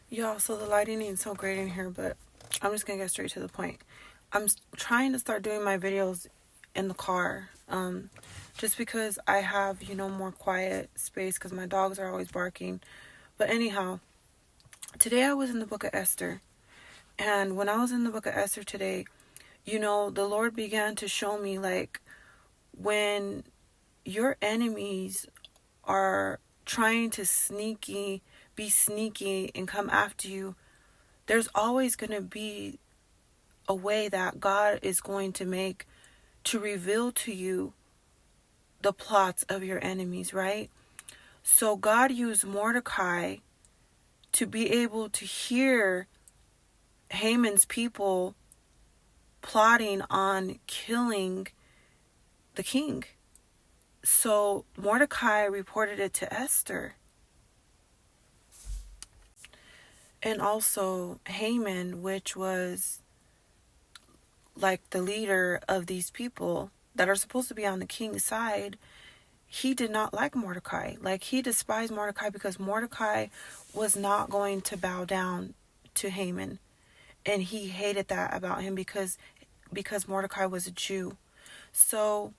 Y'all, so the lighting ain't so great in here, but I'm just gonna get straight to the point. I'm trying to start doing my videos in the car, just because I have, more quiet space because my dogs are always barking. But anyhow, today I was in the book of Esther, and when I was in the book of Esther today, the Lord began to show me, like, when your enemies are trying to be sneaky and come after you, there's always going to be a way that God is going to make to reveal to you the plots of your enemies, right? So God used Mordecai to be able to hear Haman's people plotting on killing the king. So Mordecai reported it to Esther. And also Haman, which was like the leader of these people that are supposed to be on the king's side, he did not like Mordecai. Like, he despised Mordecai because Mordecai was not going to bow down to Haman. And he hated that about him because Mordecai was a Jew. So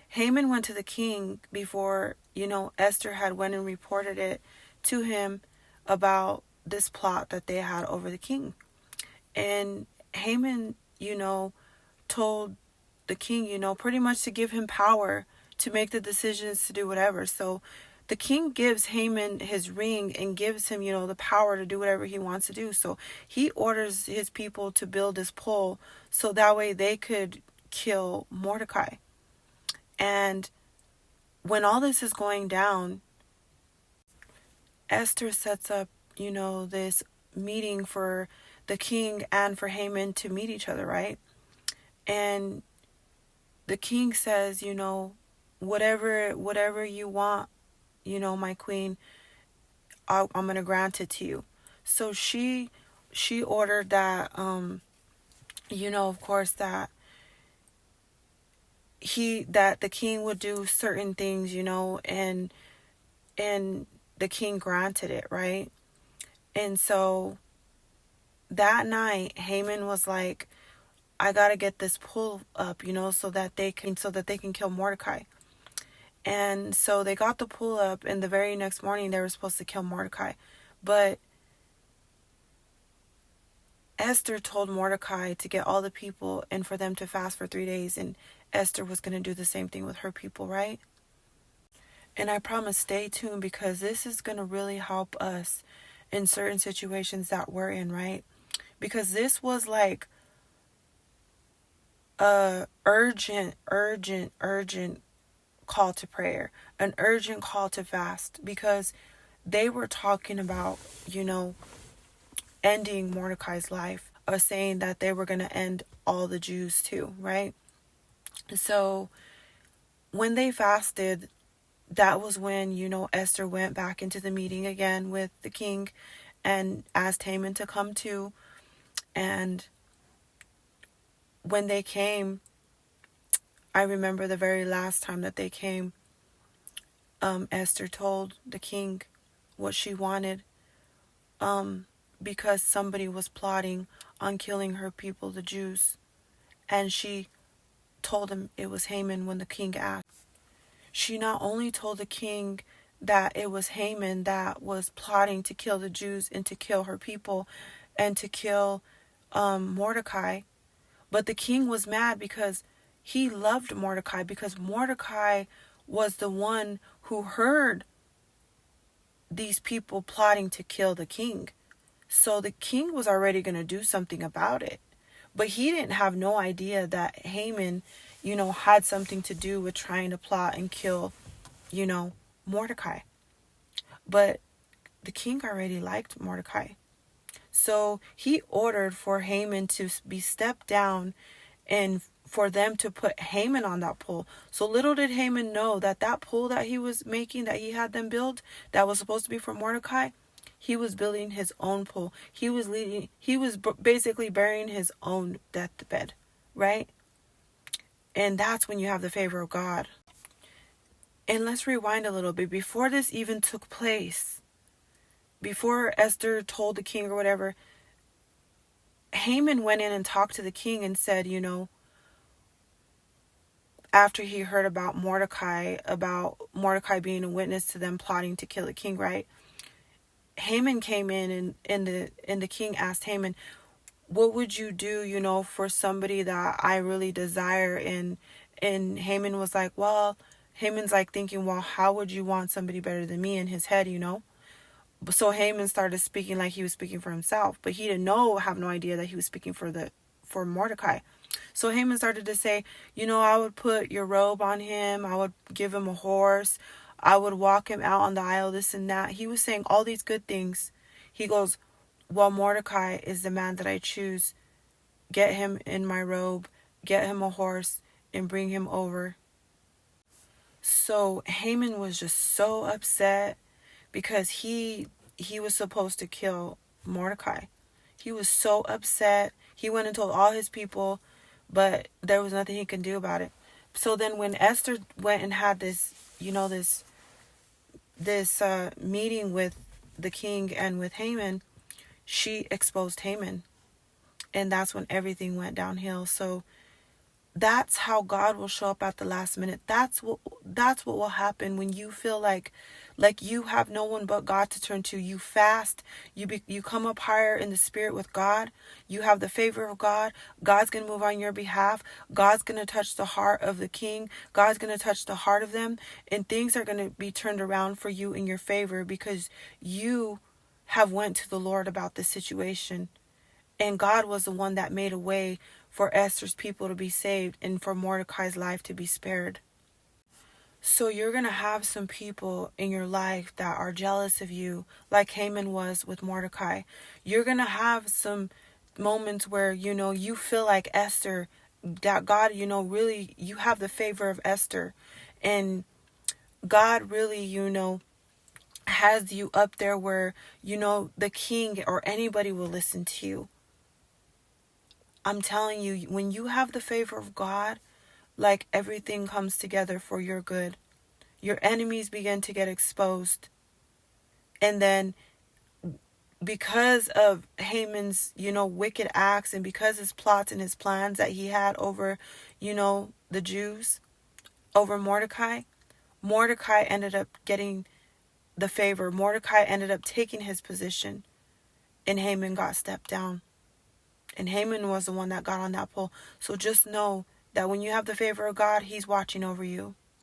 Haman went to the king before, Esther had went and reported it to him about this plot that they had over the king. And Haman, told the king, pretty much to give him power to make the decisions, to do whatever. So the king gives Haman his ring and gives him, the power to do whatever he wants to do. So he orders his people to build this pole so that way they could kill Mordecai. And when all this is going down, Esther sets up, this meeting for the king and for Haman to meet each other, right? And the king says, whatever you want, my queen, I'm going to grant it to you. So she ordered that, of course, that the king would do certain things, and the king granted it, right? And so that night, Haman was like, I gotta get this pull up, so that they can kill Mordecai. And so they got the pull up, and the very next morning they were supposed to kill Mordecai. But Esther told Mordecai to get all the people and for them to fast for 3 days, and Esther was going to do the same thing with her people, right? And I promise, stay tuned, because this is going to really help us in certain situations that we're in, right? Because this was like a urgent call to prayer, an urgent call to fast, because they were talking about, ending Mordecai's life, or saying that they were going to end all the Jews too, right? So when they fasted, that was when, Esther went back into the meeting again with the king and asked Haman to come too. And when they came, I remember the very last time that they came, Esther told the king what she wanted, because somebody was plotting on killing her people, the Jews. And she told him it was Haman when the king asked. She not only told the king that it was Haman that was plotting to kill the Jews and to kill her people and to kill Mordecai, but the king was mad because he loved Mordecai, because Mordecai was the one who heard these people plotting to kill the king. So the king was already going to do something about it. But he didn't have no idea that Haman, had something to do with trying to plot and kill, Mordecai. But the king already liked Mordecai. So he ordered for Haman to be stepped down and for them to put Haman on that pole. So little did Haman know that that pole that he was making, that he had them build, that was supposed to be for Mordecai, he was building his own pole. He was basically burying his own deathbed, right? And that's when you have the favor of God. And let's rewind a little bit. Before this even took place, before Esther told the king or whatever, Haman went in and talked to the king and said, after he heard about Mordecai being a witness to them plotting to kill the king, right? Haman came in, and the king asked Haman, what would you do, for somebody that I really desire? And Haman was like, well, Haman's like thinking, well, how would you want somebody better than me, in his head, So Haman started speaking like he was speaking for himself, but he didn't have no idea that he was speaking for Mordecai. So Haman started to say, I would put your robe on him. I would give him a horse. I would walk him out on the aisle, this and that. He was saying all these good things. He goes, well, Mordecai is the man that I choose. Get him in my robe, get him a horse, and bring him over. So Haman was just so upset because he was supposed to kill Mordecai. He was so upset. He went and told all his people, but there was nothing he could do about it. So then when Esther went and had this, this meeting with the king and with Haman, she exposed Haman. And that's when everything went downhill. So that's how God will show up at the last minute. That's what will happen when you feel like you have no one but God to turn to. You fast, you come up higher in the spirit with God. You have the favor of God. God's going to move on your behalf. God's going to touch the heart of the king. God's going to touch the heart of them, and things are going to be turned around for you in your favor because you have went to the Lord about this situation. And God was the one that made a way for Esther's people to be saved and for Mordecai's life to be spared. So you're going to have some people in your life that are jealous of you, like Haman was with Mordecai. You're going to have some moments where, you feel like Esther, that God, really, you have the favor of Esther. And God really, has you up there where, the king or anybody will listen to you. I'm telling you, when you have the favor of God, like everything comes together for your good. Your enemies begin to get exposed. And then because of Haman's, wicked acts, and because his plots and his plans that he had over, the Jews, over Mordecai ended up getting the favor. Mordecai ended up taking his position, and Haman got stepped down. And Haman was the one that got on that pole. So just know that when you have the favor of God, he's watching over you.